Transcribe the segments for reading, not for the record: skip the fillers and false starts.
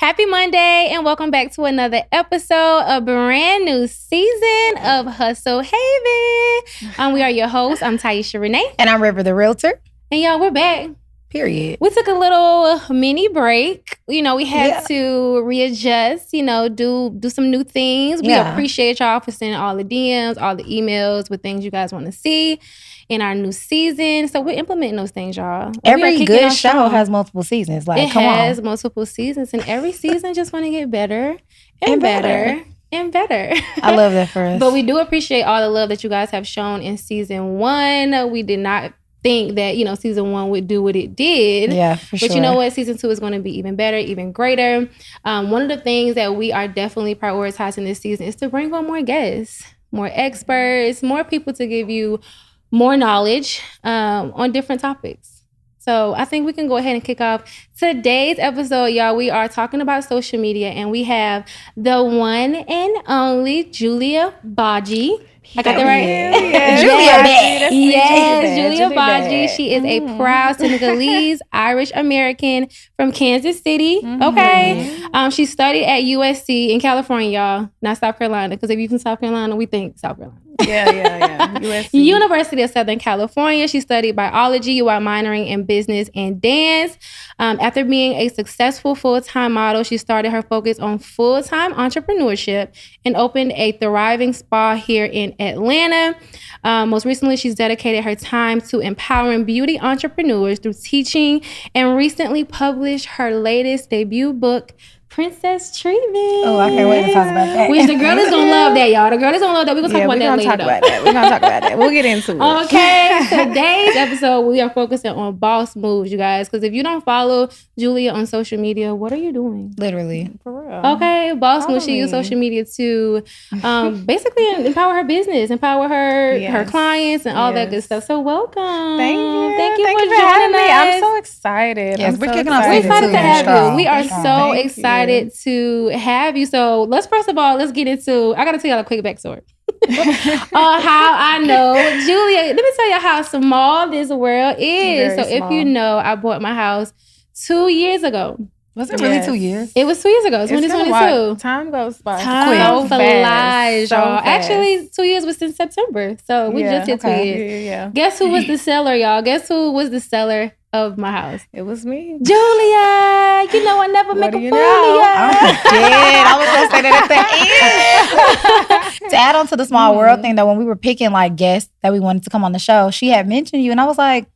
Happy Monday and welcome back to another episode, a brand new season of Hustle Haven. We are your hosts. I'm Taisha Renee. And I'm River the Realtor. And y'all, we're back. Period. We took a little mini break. We had to readjust, do some new things. We appreciate y'all for sending all the DMs, all the emails with things you guys want to see in our new season. So we're implementing those things, y'all. Every good show has multiple seasons. It has multiple seasons, and every season just want to get better and better. And better. I love that for us. But we do appreciate all the love that you guys have shown in season 1. We did not think that, season 1 would do what it did. Yeah, for sure. But you know what? Season 2 is going to be even better, even greater. One of the things that we are definitely prioritizing this season is to bring on more guests, more experts, more people to give you more knowledge on different topics. So I think we can go ahead and kick off today's episode, y'all. We are talking about social media, and we have the one and only Julia Badji. I got that right? Julia Badji. She is a proud Senegalese Irish American from Kansas City. Mm-hmm. Okay. She studied at USC in California, y'all. Not South Carolina, because if you from South Carolina, we think South Carolina. Yeah. USC. University of Southern California. She studied biology while minoring in business and dance. After being a successful full-time model, she started her focus on full-time entrepreneurship and opened a thriving spa here in Atlanta. Most recently, she's dedicated her time to empowering beauty entrepreneurs through teaching and recently published her latest debut book, Princess Treatment. Oh, I can't wait to talk about that. Which the girl is going to love that, y'all. The girl is going to love that. We're going to talk about that later. We're going to talk about that. We'll get into it. Okay. Today's episode, we are focusing on boss moves, you guys. Because if you don't follow Julia on social media, what are you doing? Literally. For real. Okay. Boss moves. She uses social media to basically empower her business, empower her clients, and all that good stuff. So welcome. Thank you. Thank you for joining me. us. I'm so excited. Yes, we're kicking off. We're excited to have you. We are so so excited to have you. So let's get into, I got to tell y'all a quick backstory. How I know Julia. Let me tell you how small this world is. Very If you know, I bought my house 2 years ago. Was it really 2 years? It was 2 years ago. 2022. Time goes by. Time flies, y'all. Fast. Actually, 2 years was in September. So we just hit 2 years. Yeah. Guess who was the seller, y'all? Guess who was the seller of my house? It was me. Julia. You know I never make a fool of you. I was going to say that at the end. To add on to the small world thing, though, when we were picking guests that we wanted to come on the show, she had mentioned you, and I was like,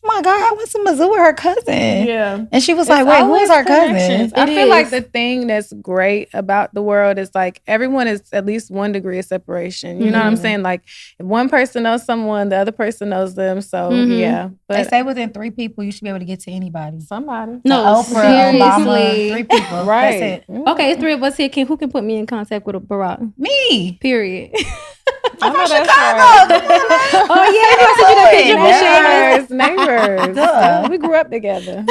oh my God, I went to Mizzou with her cousin. Yeah. And she was like, wait, who is our cousin? I feel like the thing that's great about the world is everyone is at least 1 degree of separation. You know what I'm saying? If one person knows someone, the other person knows them. So yeah. But they say within 3 people, you should be able to get to anybody. Somebody. No, Oprah, seriously. Obama, 3 people. Right. That's it. Okay, it's 3 of us here. Who can put me in contact with a Barack? Me. Period. I know that's right. Oh yeah, neighbors. We grew up together.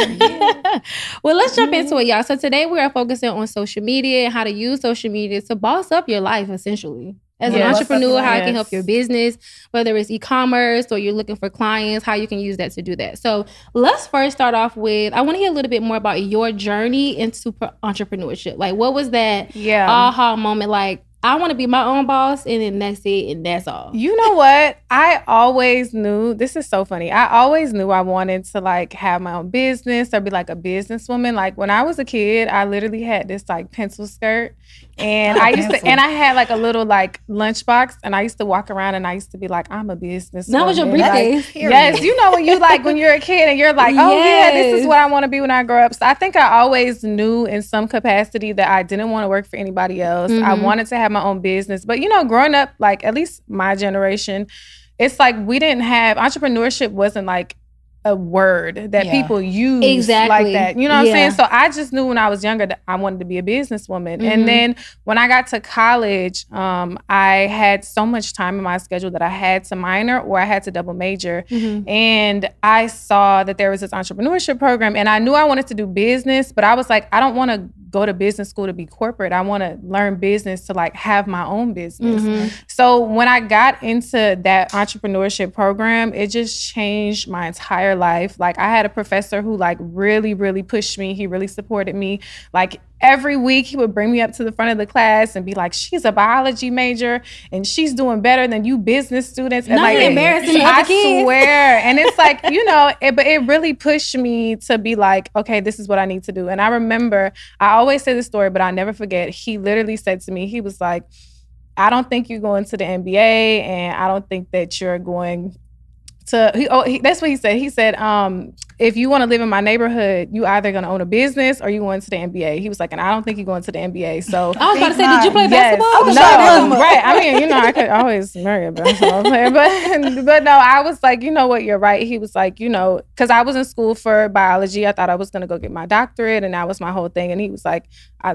Well, let's jump into it, y'all. So today we are focusing on social media and how to use social media to boss up your life, essentially. As an entrepreneur, how it can help your business, whether it's e-commerce or you're looking for clients, how you can use that to do that. So let's first start off with, I want to hear a little bit more about your journey into entrepreneurship. What was that aha moment? I want to be my own boss, and then that's it, and that's all. You know what? I always knew, this is so funny. I always knew I wanted to have my own business or be a businesswoman. When I was a kid, I literally had this pencil skirt, and I had a little lunchbox, and I used to walk around and I used to be I'm a businesswoman. That was your briefcase. Yes, you know when you when you're a kid and you're this is what I want to be when I grow up. So I think I always knew in some capacity that I didn't want to work for anybody else. I wanted to have my own business. But growing up, at least my generation, it's we didn't have, entrepreneurship wasn't a word that people use like that. You know what I'm saying? So I just knew when I was younger that I wanted to be a businesswoman. And then when I got to college, I had so much time in my schedule that I had to minor or I had to double major. And I saw that there was this entrepreneurship program, and I knew I wanted to do business, but I was I don't want to go to business school to be corporate. I want to learn business to have my own business. So when I got into that entrepreneurship program, it just changed my entire life. I had a professor who really, really pushed me. He really supported me. every week he would bring me up to the front of the class and be like, she's a biology major and she's doing better than you business students. And not like, embarrassing other kids. I swear. And it's like, but it really pushed me to be like, okay, this is what I need to do. And I remember, I always say this story, but I never forget. He literally said to me, he was like, I don't think you're going to the NBA, and I don't think that you're going to, that's what he said. He said, if you want to live in my neighborhood, you either going to own a business or you going to the NBA. He was like, and I don't think you're going to the NBA. So I was about to say, did you play basketball? No, right. I mean, I could always marry a basketball player, but no, I was like, you know what, you're right. He was like, because I was in school for biology. I thought I was going to go get my doctorate, and that was my whole thing. And he was like,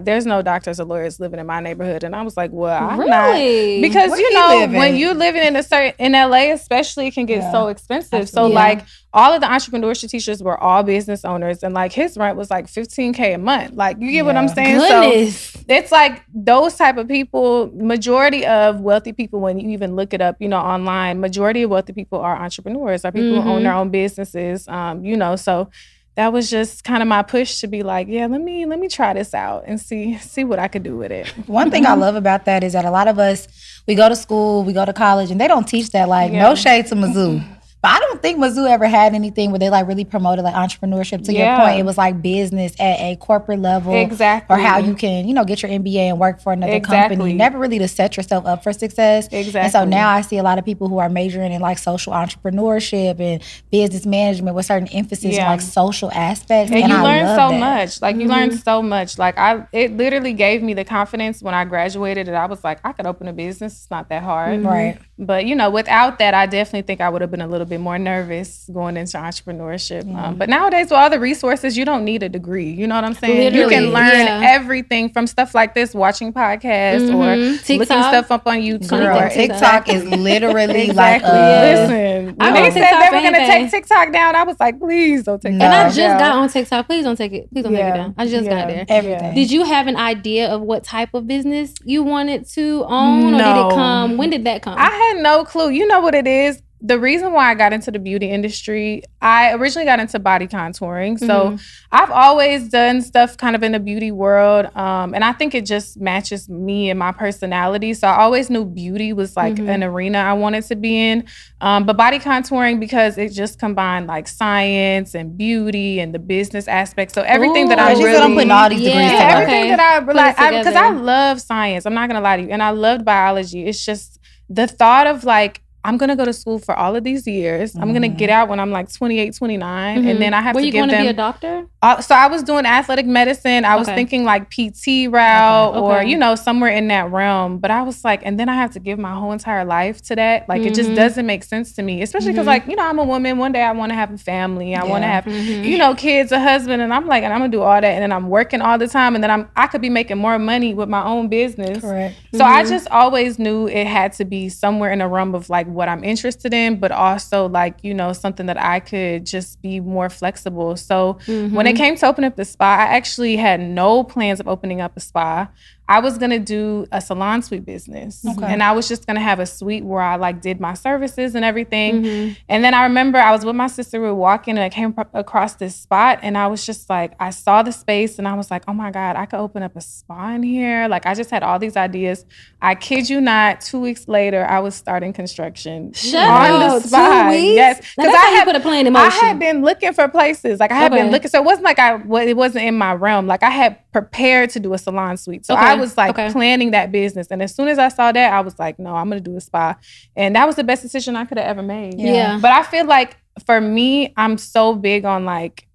there's no doctors or lawyers living in my neighborhood. And I was like, well, I'm not. Because, when you're living in LA especially, it can get so expensive. Absolutely. So like all of the entrepreneurship teachers were all business owners, and like his rent was like $15K a month. Like, you get what I'm saying? Goodness. So it's like those type of people, majority of wealthy people, when you even look it up, online, majority of wealthy people are entrepreneurs, are people who own their own businesses, so that was just kind of my push to be like, yeah, let me try this out and see what I could do with it. One thing I love about that is that a lot of us, we go to school, we go to college, and they don't teach that. Like, no shade to Mizzou. But I don't think Mizzou ever had anything where they like really promoted like entrepreneurship. To your point, it was like business at a corporate level. Exactly. Or how you can, get your MBA and work for another company. Never really to set yourself up for success. Exactly. And so now I see a lot of people who are majoring in like social entrepreneurship and business management with certain emphasis on like social aspects. And you learn so that. much. Like you learn so much. Like it literally gave me the confidence when I graduated that I was like, I could open a business. It's not that hard. Right. But without that, I definitely think I would have been a little bit more nervous going into entrepreneurship. But nowadays, with all the resources, you don't need a degree. You know what I'm saying? Literally, you can learn everything from stuff like this, watching podcasts or looking stuff up on YouTube. Girl, TikTok is literally listen. They said they were going to take TikTok down. I was like, please don't take it down. And I just got on TikTok. Please don't take it. Please don't take it down. I just got there. Everything. Did you have an idea of what type of business you wanted to own? No. Or did it come? When did that come? I had no clue. You know what it is? The reason why I got into the beauty industry, I originally got into body contouring. So I've always done stuff kind of in the beauty world. And I think it just matches me and my personality. So I always knew beauty was like an arena I wanted to be in. But body contouring, because it just combined like science and beauty and the business aspect. So everything that I really... I'm putting all these degrees together. Everything that I... Because I love science. I'm not going to lie to you. And I loved biology. It's just the thought of like, I'm going to go to school for all of these years. I'm going to get out when I'm like 28, 29. And then I have to give them... Were you going to be a doctor? So I was doing athletic medicine. I was thinking like PT route or, somewhere in that realm. But I was like, and then I have to give my whole entire life to that. Like, it just doesn't make sense to me. Especially because like, I'm a woman. One day I want to have a family. I want to have, kids, a husband. And I'm like, and I'm going to do all that. And then I'm working all the time. And then I could be making more money with my own business. Correct. So I just always knew it had to be somewhere in the realm of like what I'm interested in, but also like, something that I could just be more flexible. So when it came to open up the spa, I actually had no plans of opening up a spa. I was going to do a salon suite business. And I was just going to have a suite where I like did my services and everything. And then I remember I was with my sister, we were walking and I came across this spot and I was just like, I saw the space and I was like, oh my God, I could open up a spa in here. Like I just had all these ideas. I kid you not, 2 weeks later, I was starting construction on the spot. 2 weeks? Yes. Because I had put a plan in motion. I had been looking for places. Like I had been looking. So it wasn't like it wasn't in my realm. Like I had prepared to do a salon suite. So I was like planning that business. And as soon as I saw that, I was like, no, I'm going to do a spa. And that was the best decision I could have ever made. Yeah. But I feel like for me, I'm so big on like,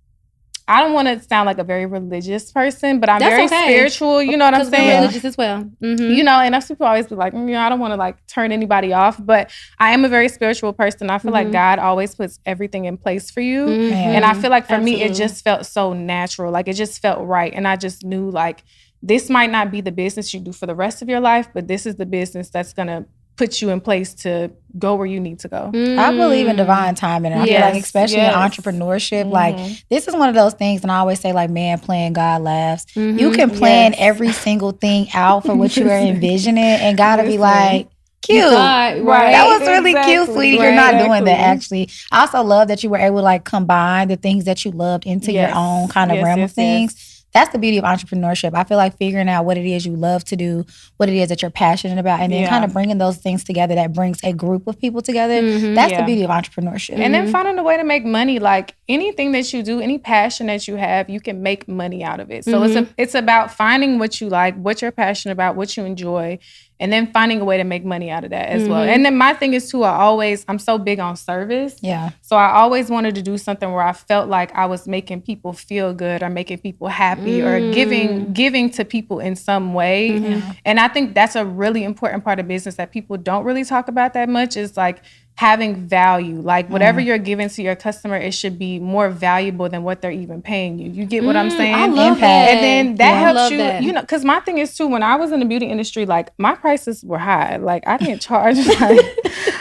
I don't want to sound like a very religious person, but I'm very spiritual. You know what I'm saying? We're religious as well. And some people always be like, I don't want to like turn anybody off, but I am a very spiritual person. I feel like God always puts everything in place for you. And I feel like for me, it just felt so natural. Like it just felt right. And I just knew like, this might not be the business you do for the rest of your life, but this is the business that's going to put you in place to go where you need to go. I believe in divine timing. And I feel like, especially in entrepreneurship, like this is one of those things, and I always say like, man, playing God laughs. You can plan every single thing out for what you are envisioning and God will be like, cute. Right. That was really cute, sweetie. You're not doing that, actually. I also love that you were able to like combine the things that you loved into your own kind of realm of things. that's the beauty of entrepreneurship. I feel like figuring out what it is you love to do, what it is that you're passionate about, and then kind of bringing those things together that brings a group of people together. That's the beauty of entrepreneurship. And then finding a way to make money. Like anything that you do, any passion that you have, you can make money out of it. So it's about finding what you like, what you're passionate about, what you enjoy, and then finding a way to make money out of that as well. And then my thing is too, I'm so big on service. Yeah. So I always wanted to do something where I felt like I was making people feel good or making people happy or giving to people in some way. And I think that's a really important part of business that people don't really talk about that much, is like having value. Like whatever you're giving to your customer, it should be more valuable than what they're even paying you. You get what I'm saying? I love that. And then that helps you, you know, because my thing is too, when I was in the beauty industry, like my prices were high. Like I didn't charge like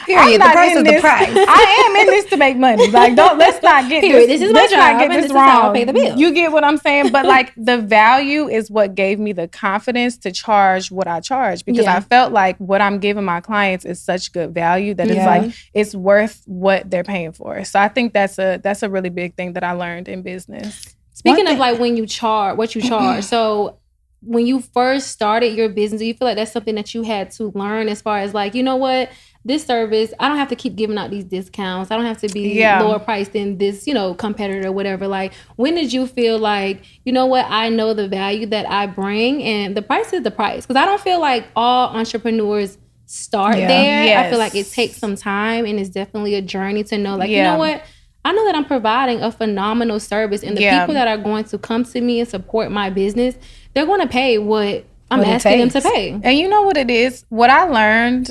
period. The price is the price. I am in this to make money. Like let's not get period. this. This is my job. Get this is wrong. how I pay the bill. You get what I'm saying? But like the value is what gave me the confidence to charge what I charge, because I felt like what I'm giving my clients is such good value that it's like it's worth what they're paying for. So I think that's a really big thing that I learned in business. Speaking of like when you charge, what you charge. So when you first started your business, do you feel like that's something that you had to learn as far as like, you know what, this service, I don't have to keep giving out these discounts. I don't have to be lower priced than this, you know, competitor or whatever. Like, when did you feel like, you know what, I know the value that I bring and the price is the price? Because I don't feel like all entrepreneurs start there. I feel like it takes some time, and it's definitely a journey to know, like, you know what, I know that I'm providing a phenomenal service, and the people that are going to come to me and support my business, they're going to pay what I'm asking them to pay. And you know what it is? What I learned,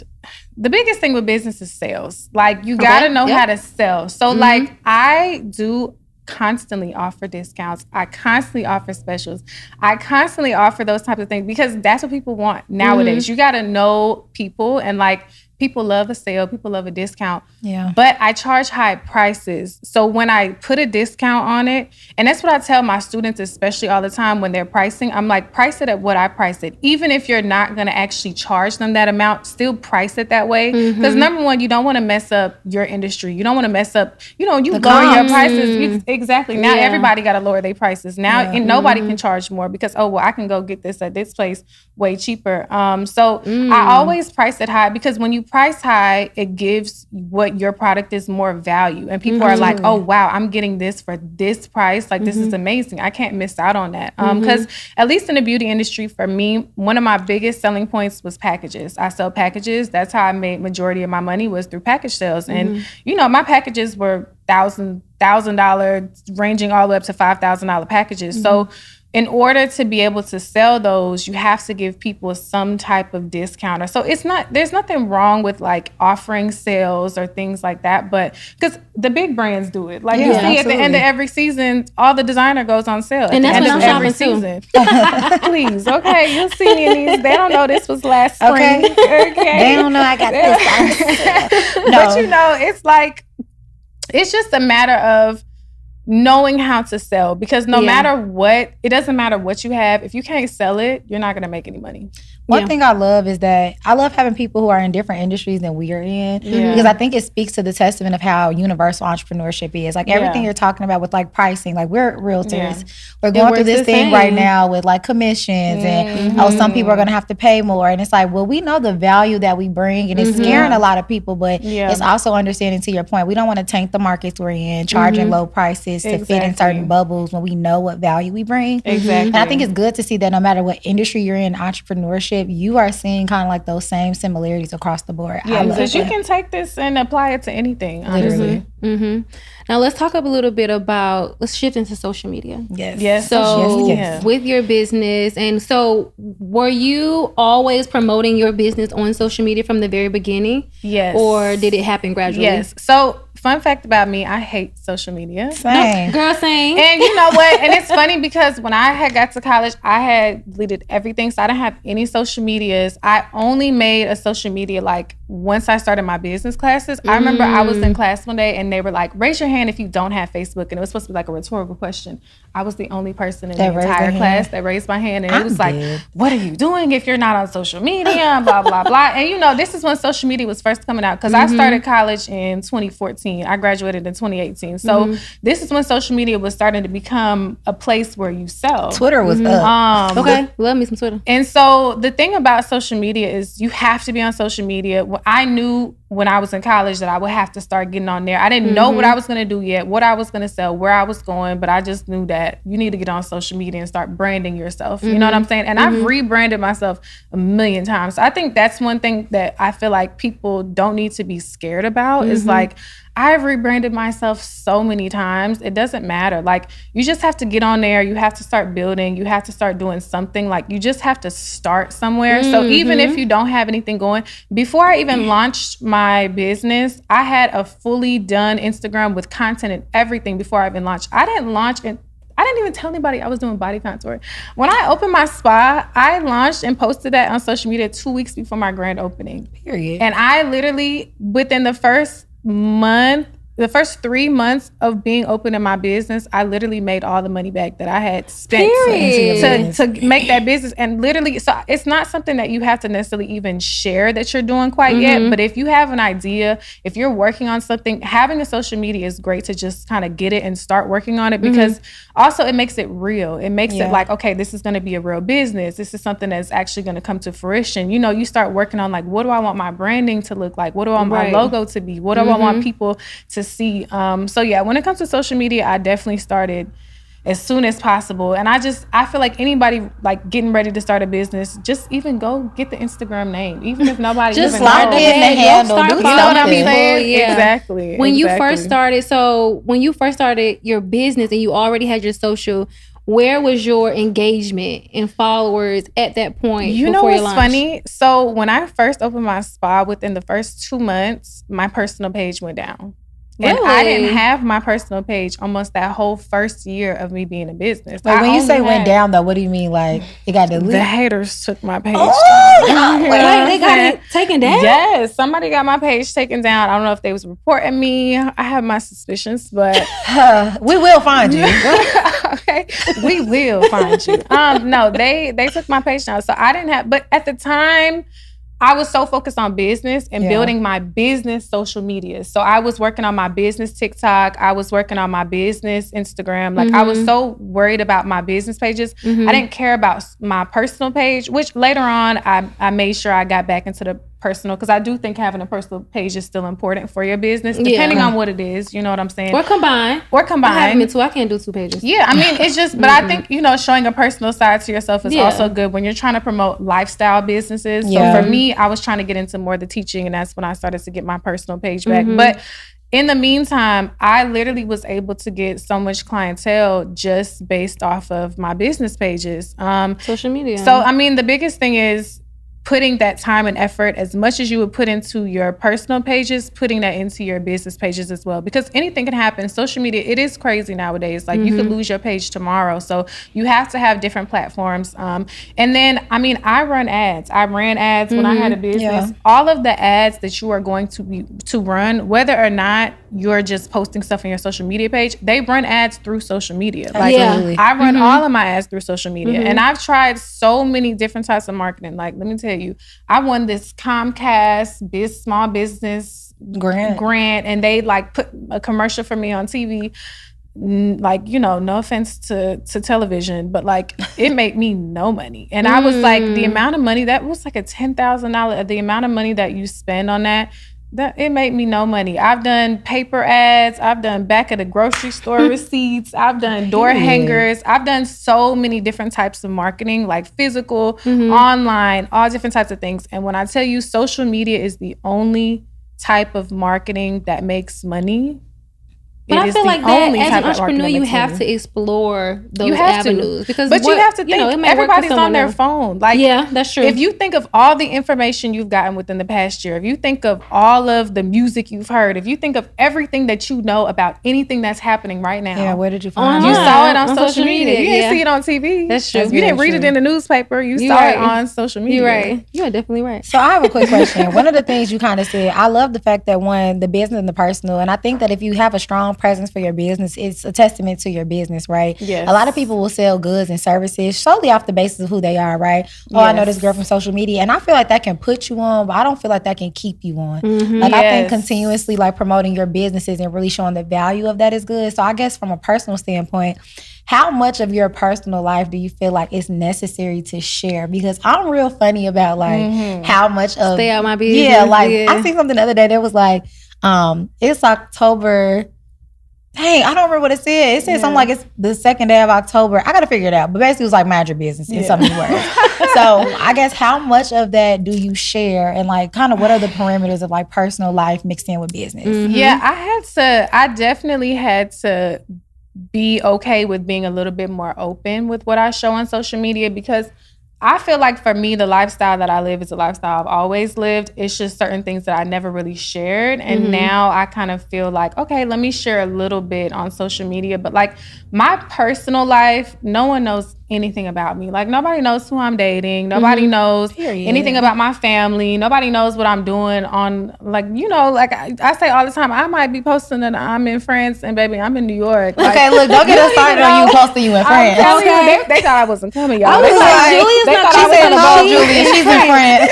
the biggest thing with business is sales. Like, you got to know how to sell. So, like, I do constantly offer discounts. I constantly offer specials. I constantly offer those types of things because that's what people want nowadays. You got to know people, and like, people love a sale, people love a discount. Yeah. But I charge high prices. So when I put a discount on it, and that's what I tell my students, especially all the time when they're pricing, I'm like, price it at what I price it. Even if you're not going to actually charge them that amount, still price it that way. Because number one, you don't want to mess up your industry. You don't want to mess up, you know, you lower your prices. Exactly. Now everybody got to lower their prices. Now and nobody can charge more because, oh, well, I can go get this at this place way cheaper. So I always price it high, because when you price high, it gives what your product is more value. And people are like, oh, wow, I'm getting this for this price. Like, this is amazing. I can't miss out on that. Because at least in the beauty industry, for me, one of my biggest selling points was packages. I sell packages. That's how I made majority of my money, was through package sales. And, you know, my packages were $1,000, ranging all the way up to $5,000 packages. So in order to be able to sell those, you have to give people some type of discount. Or so there's nothing wrong with like offering sales or things like that, but because the big brands do it. Like you see at the end of every season, all the designer goes on sale. And that's what I'm shopping season. Please, okay, you'll see me in these. They don't know this was last spring. Okay. They don't know I got this. But you know, it's like, it's just a matter of knowing how to sell, because no matter what, it doesn't matter what you have. If you can't sell it, you're not going to make any money. One thing I love is that I love having people who are in different industries than we are in, because I think it speaks to the testament of how universal entrepreneurship is. Like everything you're talking about with like pricing, like we're realtors. We're going through this thing right now with like commissions and some people are going to have to pay more. And it's like, well, we know the value that we bring, and it's scaring a lot of people, but it's also understanding, to your point, we don't want to tank the markets we're in, charging low prices to fit in certain bubbles when we know what value we bring. And I think it's good to see that no matter what industry you're in, entrepreneurship, you are seeing kind of like those same similarities across the board. Yeah, because you can take this and apply it to anything, honestly. Now let's talk a little bit about, let's shift into social media. Yes. So with your business, and so were you always promoting your business on social media from the very beginning? Yes. Or did it happen gradually? Yes. So fun fact about me, I hate social media. Same. No, girl, same. And you know what? And it's funny because when I had got to college, I had deleted everything. So I didn't have any social medias. I only made a social media like once I started my business classes, I remember I was in class one day and they were like, raise your hand if you don't have Facebook. And it was supposed to be like a rhetorical question. I was the only person in the entire class that raised my hand. And it was like, what are you doing if you're not on social media? Blah, blah, blah. And you know, this is when social media was first coming out because I started college in 2014. I graduated in 2018. So this is when social media was starting to become a place where you sell. Twitter was up. Okay, love me some Twitter. And so the thing about social media is you have to be on social media. I knew when I was in college that I would have to start getting on there. I didn't know what I was going to do yet, what I was going to sell, where I was going, but I just knew that you need to get on social media and start branding yourself. You know what I'm saying? And I've rebranded myself a million times. So I think that's one thing that I feel like people don't need to be scared about is like, I've rebranded myself so many times. It doesn't matter. Like, you just have to get on there. You have to start building. You have to start doing something. Like, you just have to start somewhere. So even if you don't have anything going, before I even launched my business, I had a fully done Instagram with content and everything before I even launched. I didn't even tell anybody I was doing body contour. When I opened my spa, I launched and posted that on social media 2 weeks before my grand opening. Period. And I literally, within the first 3 months of being open in my business, I literally made all the money back that I had spent to make that business. And literally, so it's not something that you have to necessarily even share that you're doing quite yet. But if you have an idea, if you're working on something, having a social media is great to just kind of get it and start working on it because also it makes it real. It makes it like, okay, this is going to be a real business. This is something that's actually going to come to fruition. You know, you start working on like, what do I want my branding to look like? What do I want my logo to be? What do I want people to see? So yeah, when it comes to social media, I definitely started as soon as possible. And I feel like anybody like getting ready to start a business, just even go get the Instagram name, even if nobody just even lock knows. in the handle. Do You know what I'm something. saying? Exactly. When you first started your business and you already had your social, where was your engagement and followers at that point? You know what's funny? So when I first opened my spa, within the first 2 months, my personal page went down. Really? And I didn't have my personal page almost that whole first year of me being in business. Wait, when you say went down, though, what do you mean? Like, it got deleted? The haters took my page Wait, they got it taken down? Yes, somebody got my page taken down. I don't know if they was reporting me. I have my suspicions, but we will find you. Okay, we will find you. No, they took my page down. So I didn't have, but at the time, I was so focused on business and building my business social media. So I was working on my business TikTok. I was working on my business Instagram. Like I was so worried about my business pages. I didn't care about my personal page, which later on I made sure I got back into the personal, because I do think having a personal page is still important for your business, depending on what it is. You know what I'm saying? Or combine. I have them too. I can't do 2 pages. Yeah, I mean, it's just, but I think, you know, showing a personal side to yourself is also good when you're trying to promote lifestyle businesses. So for me, I was trying to get into more of the teaching, and that's when I started to get my personal page back. But in the meantime, I literally was able to get so much clientele just based off of my business pages. Social media. So, I mean, the biggest thing is putting that time and effort, as much as you would put into your personal pages, putting that into your business pages as well. Because anything can happen. Social media, it is crazy nowadays. Like you could lose your page tomorrow. So you have to have different platforms. And then, I mean, I run ads. I ran ads when I had a business. Yeah. All of the ads that you are going to run, whether or not you're just posting stuff on your social media page, they run ads through social media. Like I run all of my ads through social media. And I've tried so many different types of marketing. Like, let me tell you, I won this Comcast small business grant, and they like put a commercial for me on TV. Like, you know, no offense to television, but like it made me no money. And I was like, the amount of money, that was like a $10,000, the amount of money that you spend on that it made me no money. I've done paper ads. I've done back at the grocery store receipts. I've done door hangers. I've done so many different types of marketing, like physical, online, all different types of things. And when I tell you social media is the only type of marketing that makes money, But I feel like that as an entrepreneur, you have to explore those avenues because, but you have to think everybody's on their phone. Like, yeah, that's true. If you think of all the information you've gotten within the past year, if you think of all of the music you've heard, if you think of everything that you know about anything that's happening right now, yeah, where did you find it? You saw it on social media. You didn't see it on TV. That's true. You didn't read it in the newspaper. You saw it on social media. You're right. You are definitely right. So I have a quick question. One of the things you kind of said, I love the fact that the business and the personal, and I think that if you have a strong presence for your business, it's a testament to your business, right? Yes. A lot of people will sell goods and services solely off the basis of who they are, right? Oh, I know this girl from social media, and I feel like that can put you on, but I don't feel like that can keep you on. I think continuously like promoting your businesses and really showing the value of that is good. So I guess from a personal standpoint, how much of your personal life do you feel like is necessary to share? Because I'm real funny about like how much of stay out my business. Yeah, like I seen something the other day that was like, it's October. Dang, I don't remember what it said. It said something like it's the second day of October. I got to figure it out. But basically, it was like mind your business in so many words. So I guess how much of that do you share, and like kind of what are the parameters of like personal life mixed in with business? Yeah, I definitely had to be okay with being a little bit more open with what I show on social media, because I feel like for me, the lifestyle that I live is a lifestyle I've always lived. It's just certain things that I never really shared. And now I kind of feel like, okay, let me share a little bit on social media. But like my personal life, no one knows anything about me. Like nobody knows who I'm dating. Nobody knows anything about my family. Nobody knows what I'm doing on, like, you know, like I say all the time, I might be posting that I'm in France and baby, I'm in New York. Like, okay, look, don't get us started on you posting you in France. Okay. They thought I wasn't coming, y'all. I was like, Julia's not coming. Julia, she's in France.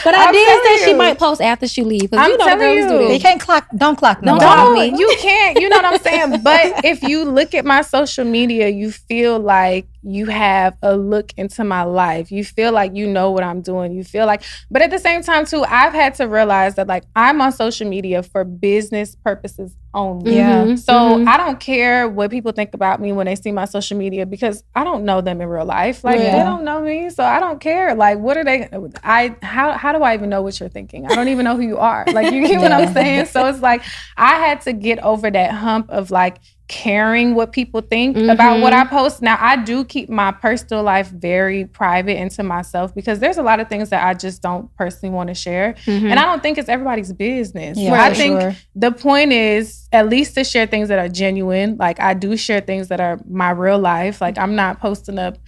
But I did say she might post after she leaves. I'm telling you. You can't clock. Don't clock no more. Don't me. You can't. You know what I'm saying? But if you look at my social media, you feel like you have a look into my life. You feel like you know what I'm doing. You feel like, but at the same time too, I've had to realize that like I'm on social media for business purposes only. Yeah. So I don't care what people think about me when they see my social media, because I don't know them in real life. Like they don't know me, so I don't care. Like what are they? How do I even know what you're thinking? I don't even know who you are. Like you get what I'm saying? So it's like I had to get over that hump of like caring what people think about what I post. Now, I do keep my personal life very private and to myself, because there's a lot of things that I just don't personally want to share. And I don't think it's everybody's business. Yeah, I think the point is at least to share things that are genuine. Like I do share things that are my real life. Like I'm not posting up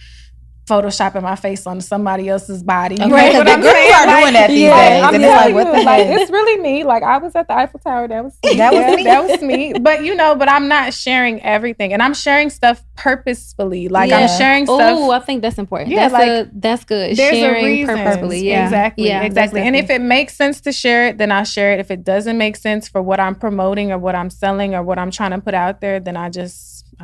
photoshopping my face on somebody else's body. Okay, right? Because the girls are doing that these days. And it's like, what the heck? It's really me. Like I was at the Eiffel Tower. That was me. That was me. But you know, but I'm not sharing everything. And I'm sharing stuff purposefully. Like I'm sharing stuff. Oh, I think that's important. Yeah, that's good. There's sharing a reason. Purposefully. Yeah. Exactly. Exactly. And if it makes sense to share it, then I'll share it. If it doesn't make sense for what I'm promoting or what I'm selling or what I'm trying to put out there, then I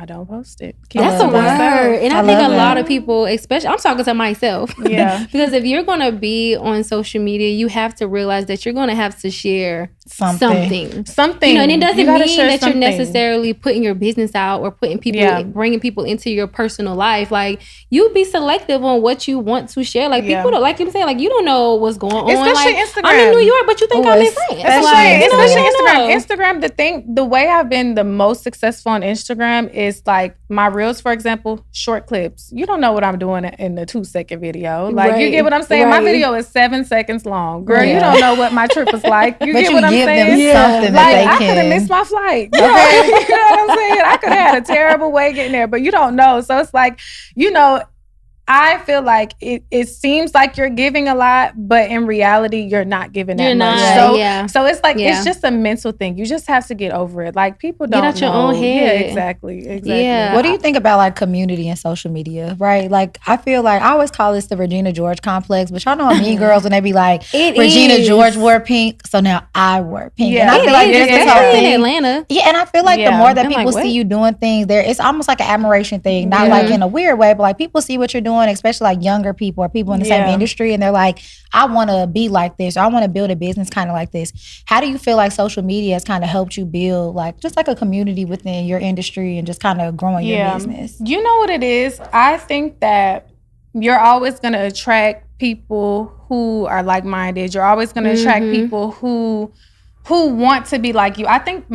don't post it. That's a word. And I think a lot of people, especially, I'm talking to myself. Yeah. Because if you're going to be on social media, you have to realize that you're going to have to share something. You know, and it doesn't mean that you're necessarily putting your business out or putting people, bringing people into your personal life. Like, you be selective on what you want to share. Like, people don't, like you were saying, like, you don't know what's going on. Especially like, Instagram. I'm in New York, but you think I'm in France. Especially Instagram. Instagram, the way I've been the most successful on Instagram is like my reels, for example, short clips. You don't know what I'm doing in the 2-second video. Like, you get what I'm saying? My video is 7 seconds long. Girl, you don't know what my trip was like. You get what I'm saying? Them something like, that I could have missed my flight. You know what I'm saying? I could have had a terrible way getting there, but you don't know. So it's like, you know, I feel like it seems like you're giving a lot, but in reality, you're not giving that much. So it's like, it's just a mental thing. You just have to get over it. Like, people don't get out your own head. Yeah, exactly. Yeah. What do you think about like community and social media, right? Like, I feel like I always call this the Regina George complex, but y'all know Mean Girls when they be like, Regina George wore pink, so now I wear pink. Yeah, and I feel like there's this whole thing in Atlanta. Yeah, and I feel like the more that people see you doing things, it's almost like an admiration thing, not like in a weird way, but like people see what you're doing, especially like younger people or people in the same industry, and they're like, I want to be like this, or I want to build a business kind of like this. How do you feel like social media has kind of helped you build like just like a community within your industry and just kind of growing your business? You know what it is? I think that you're always going to attract people who are like-minded. You're always going to attract people who who want to be like you. I think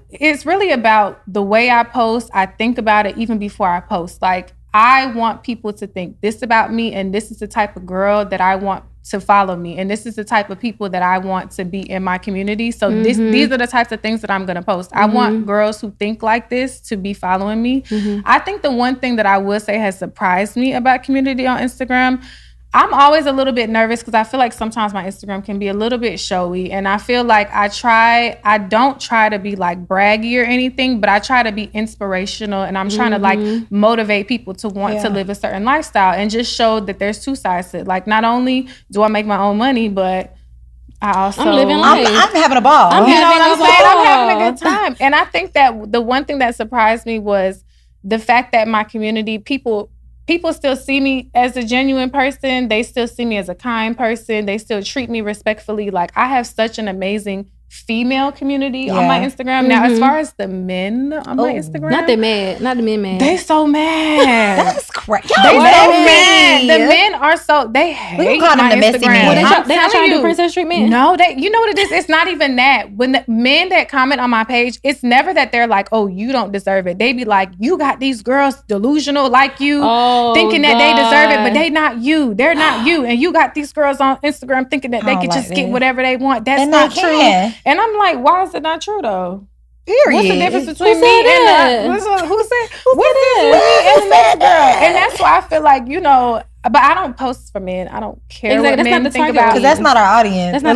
it's really about the way I post. I think about it even before I post. Like, I want people to think this about me, and this is the type of girl that I want to follow me, and this is the type of people that I want to be in my community. So these are the types of things that I'm going to post. I want girls who think like this to be following me. I think the one thing that I would say has surprised me about community on Instagram, I'm always a little bit nervous because I feel like sometimes my Instagram can be a little bit showy, and I feel like I don't try to be like braggy or anything, but I try to be inspirational, and I'm trying to like motivate people to want to live a certain lifestyle and just show that there's two sides to it. Like, not only do I make my own money, but I'm living life. I'm having a ball. I'm having a good time. And I think that the one thing that surprised me was the fact that my community, people still see me as a genuine person. They still see me as a kind person. They still treat me respectfully. Like, I have such an amazing female community on my Instagram. Now, as far as the men on my Instagram. Not the men, man. They so mad. That's crazy. They so mad. The men are so, they hate call them my the messy Instagram. men. They not trying to do Princess Treatment? No, you know what it is? It's not even that. When the men that comment on my page, it's never that they're like, oh, you don't deserve it. They be like, you got these girls delusional like you, thinking that they deserve it, but they not you. They're not you. And you got these girls on Instagram thinking that they could just get whatever they want. That's not true. And I'm like, why is it not true though? Period. What's the difference between me and what's this with me and the next girl? And that's why I feel like, you know, but I don't post for men. I don't care what men think about. Because that's not our audience. That's not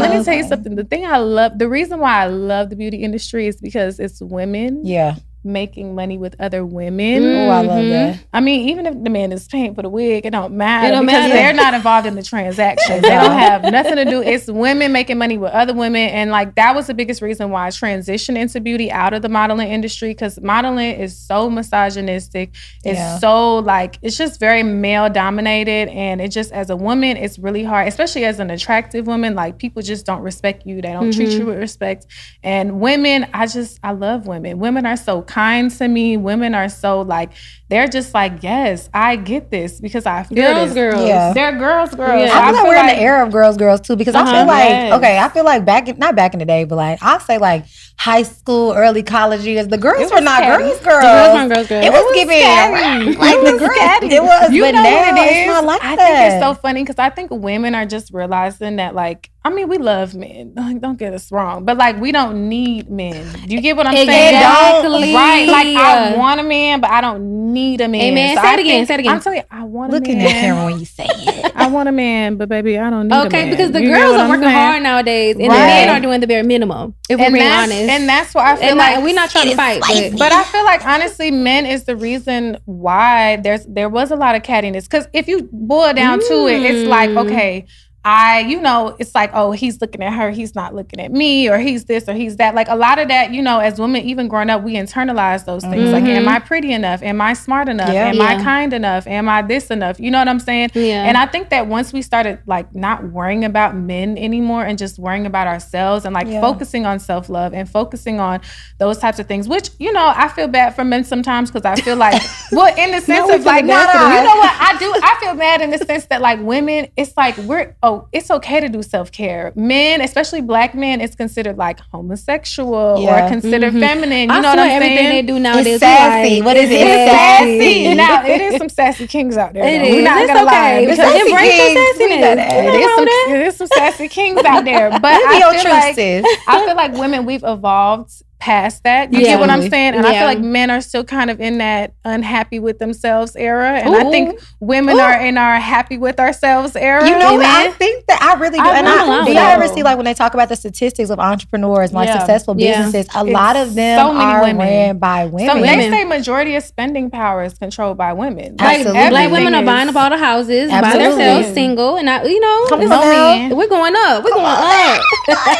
let me tell you something. The reason why I love the beauty industry is because it's women. Yeah. Making money with other women. Oh, I love that. I mean, even if the man is paying for the wig, it don't matter because they're not involved in the transaction. They don't have nothing to do. It's women making money with other women. And like, that was the biggest reason why I transitioned into beauty out of the modeling industry, because modeling is so misogynistic. It's so like, it's just very male dominated. And it just, as a woman, it's really hard, especially as an attractive woman. Like, people just don't respect you. They don't treat you with respect. And women, I love women. Women are so kind to me. Women are so like, they're just like, yes, I get this because I feel girls. Yeah. They're girls. Yeah. I feel like we're in the era of girls too, because I feel like, I feel like not back in the day, but like, I'll say like high school, early college years, the girls were not girls. The girls weren't girls. It was giving like the girls. It was, you but know now what it is? It's not like I that. think it's so funny because I think women are just realizing that, like, I mean, we love men. Like, don't get us wrong, but like, we don't need men. Do you get what I'm saying? Exactly. Right. Like, I want a man, but I don't need a man. Amen. So say it again. I'm telling you, I want a man. Look in the camera when you say it. I want a man, but baby, I don't need a man. Okay, because the girls are working hard nowadays, and the men are doing the bare minimum, if we're being honest. And that's why I feel like we're not trying to fight. But I feel like, honestly, men is the reason why there was a lot of cattiness. Because if you boil down to it, it's like, okay, it's like, oh, he's looking at her, he's not looking at me, or he's this or he's that. Like, a lot of that, as women, even growing up, we internalize those things. Like, am I pretty enough? Am I smart enough? Am I kind enough? Am I this enough? You know what I'm saying? Yeah. And I think that once we started like not worrying about men anymore and just worrying about ourselves and like focusing on self-love and focusing on those types of things, which, I feel bad for men sometimes because I feel like, well, in the sense of like, you know what I do? I feel bad in the sense that like women, it's like it's okay to do self-care. Men, especially black men, it's considered like homosexual or considered feminine. You know what I'm everything saying? They do nowadays. It's sassy. What is it? It's sassy. Now, it is some sassy kings out there. It though. is. We're not It's gonna okay. lie. Embrace your sassiness. It is some sassy kings out there. But I feel like women, we've evolved past that. You get what I'm saying? And I feel like men are still kind of in that unhappy with themselves era. And I think women are in our happy with ourselves era. You know what? I think that I really do. Do you ever see like when they talk about the statistics of entrepreneurs, like successful businesses, a lot of them are ran by women. So they say majority of spending power is controlled by women. Like, black women are buying up all the houses by themselves, single, and we're going up. We're going up.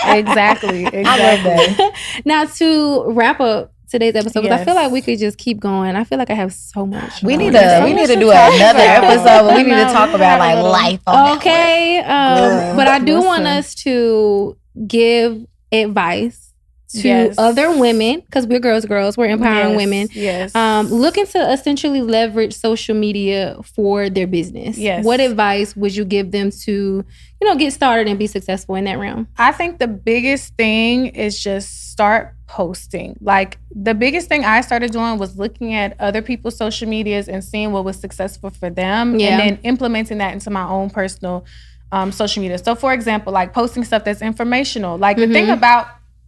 Exactly. I love that. Now, to wrap up today's episode, because I feel like we could just keep going. I feel like I have so much. We need to do another episode where we need to talk about like life. Okay, but I do want us to give advice to other women, because we're girls, we're empowering women. Yes. Looking to essentially leverage social media for their business. Yes. What advice would you give them to, get started and be successful in that realm? I think the biggest thing is just start posting. Like, the biggest thing I started doing was looking at other people's social medias and seeing what was successful for them, and then implementing that into my own personal social media. So for example, like posting stuff that's informational. Like the thing about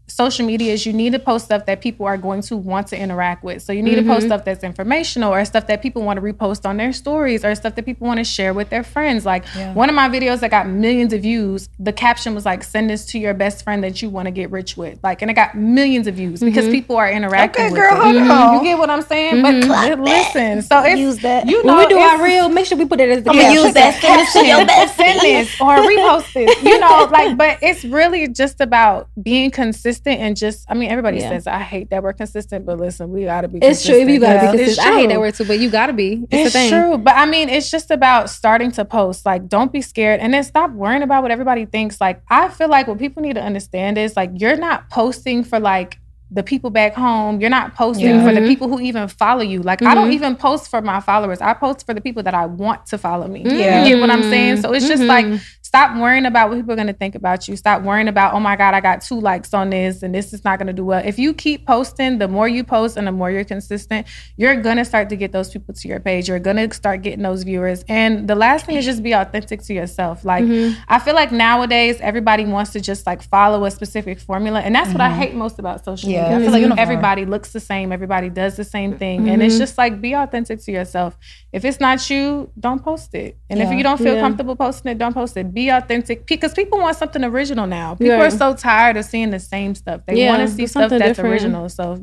social media is you need to post stuff that people are going to want to interact with. So you need to post stuff that's informational, or stuff that people want to repost on their stories, or stuff that people want to share with their friends. Like one of my videos that got millions of views, the caption was like, send this to your best friend that you want to get rich with. Like, and it got millions of views because people are interacting with it. Hold on. You get what I'm saying? But listen, so it's, use that. When we do our reel, make sure we put it as the I'm gonna use that. Send this to your best send this or repost this. But it's really just about being consistent and just, everybody says, I hate that we're consistent, but listen, we gotta be consistent. It's true. If you gotta be consistent. I hate that word too, but you gotta be. It's the thing. True. But it's just about starting to post. Like, don't be scared, and then stop worrying about what everybody thinks. Like, I feel like what people need to understand is, like, you're not posting for like the people back home. You're not posting for the people who even follow you. Like, I don't even post for my followers. I post for the people that I want to follow me. You get what I'm saying? So it's just like, stop worrying about what people are going to think about you. Stop worrying about, oh my God, I got 2 likes on this and this is not going to do well. If you keep posting, the more you post and the more you're consistent, you're going to start to get those people to your page. You're going to start getting those viewers. And the last thing is just be authentic to yourself. Like, I feel like nowadays everybody wants to just like follow a specific formula. And that's what I hate most about social media. I feel like everybody looks the same. Everybody does the same thing. And it's just like, be authentic to yourself. If it's not you, don't post it. And if you don't feel comfortable posting it, don't post it. Be authentic, because people want something original now. People are so tired of seeing the same stuff. They want to see stuff that's different. Original. So,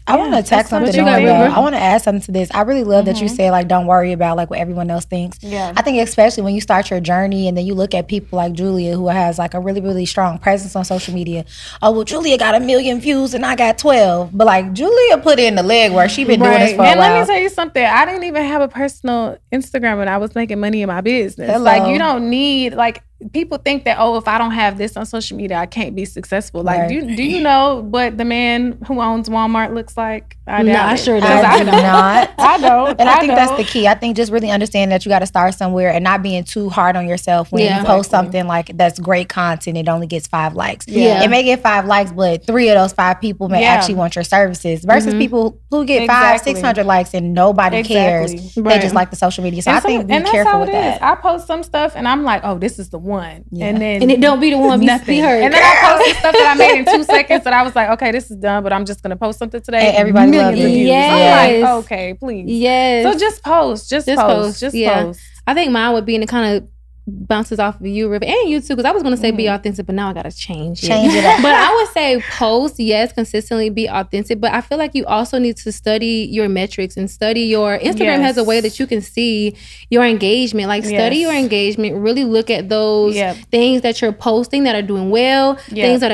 I want to attack something on that. I want to add something to this. I really love that you say, like, don't worry about like what everyone else thinks. I think especially when you start your journey and then you look at people like Julia, who has like a really, really strong presence on social media. Oh, well, Julia got 1 million views and I got 12. But like, Julia put in the legwork. She been doing this for a while. And let me tell you something. I didn't even have a personal Instagram when I was making money in my business. Like, you don't need, like, people think that, if I don't have this on social media, I can't be successful. Like, do you know what the man who owns Walmart looks like? I doubt it. Sure I do not. I don't. And I think that's the key. I think just really understanding that you got to start somewhere and not being too hard on yourself when you post something like that's great content. It only gets 5 likes. It may get 5 likes, but 3 of those 5 people may actually want your services versus people who get 500-600 likes and nobody cares. They just like the social media. So I think be careful with that. I post some stuff and I'm like, oh, this is the one. And it don't be the one be heard. And then I posted stuff that I made in 2 seconds that I was like, okay, this is done, but I'm just gonna post something today. And everybody loves it. I'm like, okay, please. Yes. So just post. Just post. I think mine would be, and it kind of bounces off of you, River, and you too, because I was going to say be authentic, but now I got to change it up. But I would say post, yes, consistently be authentic, but I feel like you also need to study your metrics and study your Instagram has a way that you can see your engagement. Like, study your engagement, really look at those things that you're posting that are doing well, things that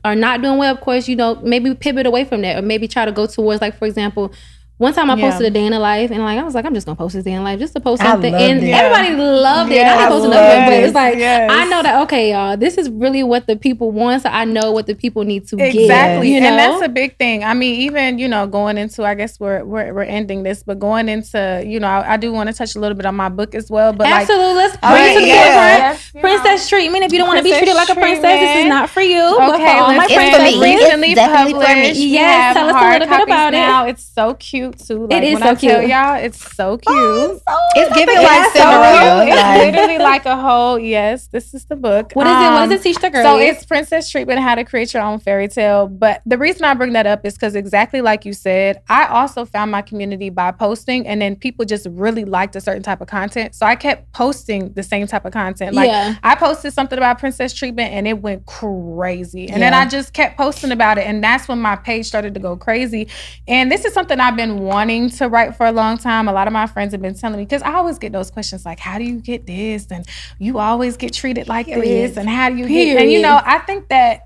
are not doing well. Of course, maybe pivot away from that, or maybe try to go towards, like, for example, one time I posted a day in the life, and like I was like, I'm just gonna post this day in life just to post something, and everybody loved it. I posted nothing, but it's like I know that y'all, this is really what the people want, so I know what the people need to get. Exactly, and that's a big thing. I mean, even going into, I guess we're ending this, but going into I do want to touch a little bit on my book as well. But absolutely, let's bring it to the forefront. Princess Treatment. If you don't want to be treated like a princess, this is not for you. Okay, but for all my friends, recently published. Yes, tell us a little bit about it. Now it's so cute too. Like, it is when so I cute. Tell y'all, it's so cute. It's giving like Cinderella. It's literally like a whole. Yes, this is the book. What is it? What does it teach the girls? So it's Princess Treatment: How to Create Your Own Fairy Tale. But the reason I bring that up is because exactly like you said, I also found my community by posting, and then people just really liked a certain type of content. So I kept posting the same type of content. Like I posted something about Princess Treatment, and it went crazy. And then I just kept posting about it, and that's when my page started to go crazy. And this is something I've been wanting to write for a long time. A lot of my friends have been telling me, because I always get those questions like, how do you get this? And you always get treated like this. And how do you get, and I think that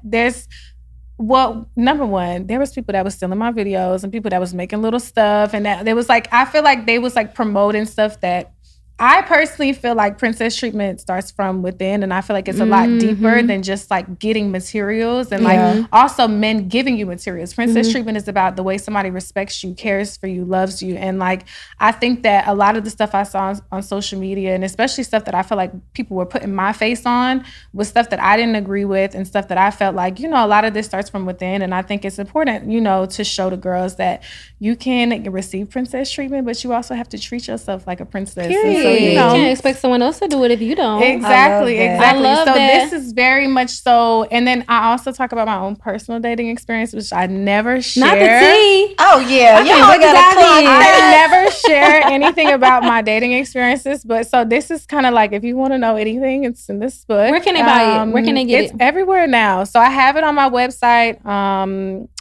number one, there was people that was stealing my videos and people that was making little stuff. And that there was like, I feel like they was like promoting stuff that I personally feel like Princess Treatment starts from within, and I feel like it's a lot deeper than just like getting materials and like also men giving you materials. Princess Treatment is about the way somebody respects you, cares for you, loves you. And like, I think that a lot of the stuff I saw on social media, and especially stuff that I feel like people were putting my face on, was stuff that I didn't agree with and stuff that I felt like, you know, a lot of this starts from within. And I think it's important, you know, to show the girls that you can receive princess treatment, but you also have to treat yourself like a princess. So, you can't expect someone else to do it if you don't. Exactly. I love so that. this is very much so. And then I also talk about my own personal dating experience, which I never share. Not the tea. Oh yeah, I never share anything about my dating experiences. But so this is kind of like, if you want to know anything, it's in this book. Where can they buy it? Where can they get it? It's everywhere now. So I have it on my website.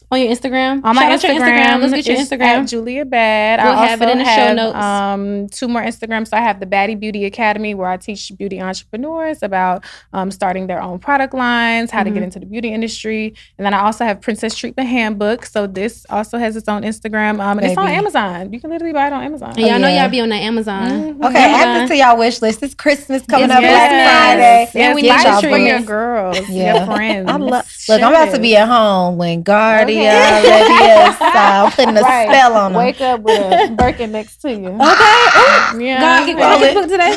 On your Instagram? On my Instagram. Let's get your Instagram. At Julia Bad. We'll have it in the show notes. 2 more Instagrams. So I have the Badji Beauty Academy, where I teach beauty entrepreneurs about starting their own product lines, how to get into the beauty industry. And then I also have Princess Treatment Handbook. So this also has its own Instagram. And it's on Amazon. You can literally buy it on Amazon. Yeah, I know y'all be on that Amazon. Okay, add this to y'all wish list. It's Christmas coming up, Black Friday. Yeah, we get need for your girls, your friends. Look, I'm about to be at home when Guardian. I'm putting a spell on them. Wake up with a Birkin next to you. Okay. God, get book today.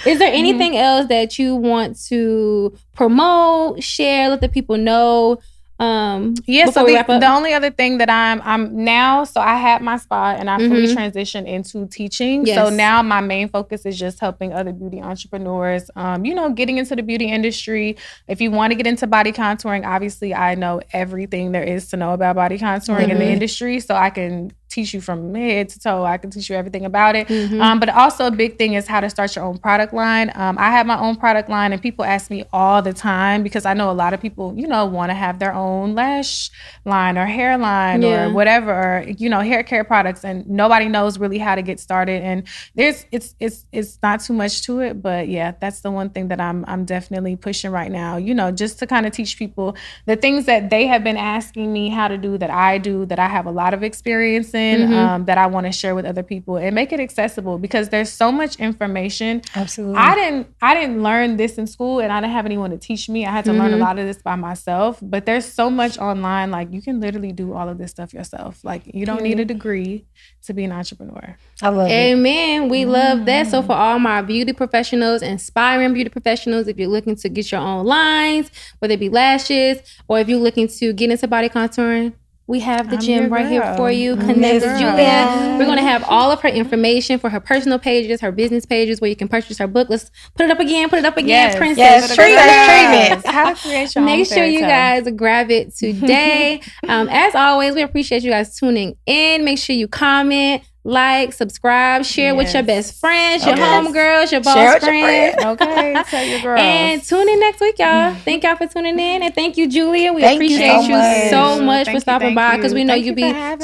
Is there anything else that you want to promote, share, let the people know? So the only other thing that I'm now, so I had my spot and I fully transitioned into teaching. Yes. So now my main focus is just helping other beauty entrepreneurs, you know, getting into the beauty industry. If you want to get into body contouring, obviously I know everything there is to know about body contouring in the industry. So I can teach you from head to toe. I can teach you everything about it. But also a big thing is how to start your own product line. I have my own product line, and people ask me all the time, because I know a lot of people, you know, want to have their own lash line or hairline or whatever, or, you know, hair care products, and nobody knows really how to get started. And it's not too much to it, but yeah, that's the one thing that I'm definitely pushing right now, you know, just to kind of teach people the things that they have been asking me how to do, that I have a lot of experience in. That I want to share with other people and make it accessible, because there's so much information. Absolutely. I didn't learn this in school, and I didn't have anyone to teach me. I had to learn a lot of this by myself, but there's so much online. Like, you can literally do all of this stuff yourself. Like, you don't need a degree to be an entrepreneur. I love it. Amen. We love that. So for all my beauty professionals, inspiring beauty professionals, if you're looking to get your own lines, whether it be lashes, or if you're looking to get into body contouring, we have the gym right here for you. Connect with Julia. We're going to have all of her information for her personal pages, her business pages, where you can purchase her book. Let's put it up again. Yes. Princess Treatment. How to create your own Make sure you guys grab it today. As always, we appreciate you guys tuning in. Make sure you comment, like, subscribe, share with your best friends, your homegirls, your boss friends. Okay, tell your girls. And tune in next week, y'all. Thank y'all for tuning in, and thank you, Julia. We appreciate you so much for stopping by, because we know she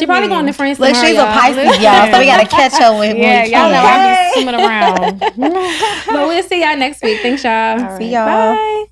probably going to friends. Look, she's a Pisces, y'all, so we gotta catch her when y'all know I be swimming around. But we'll see y'all next week. Thanks, y'all. See y'all. Bye.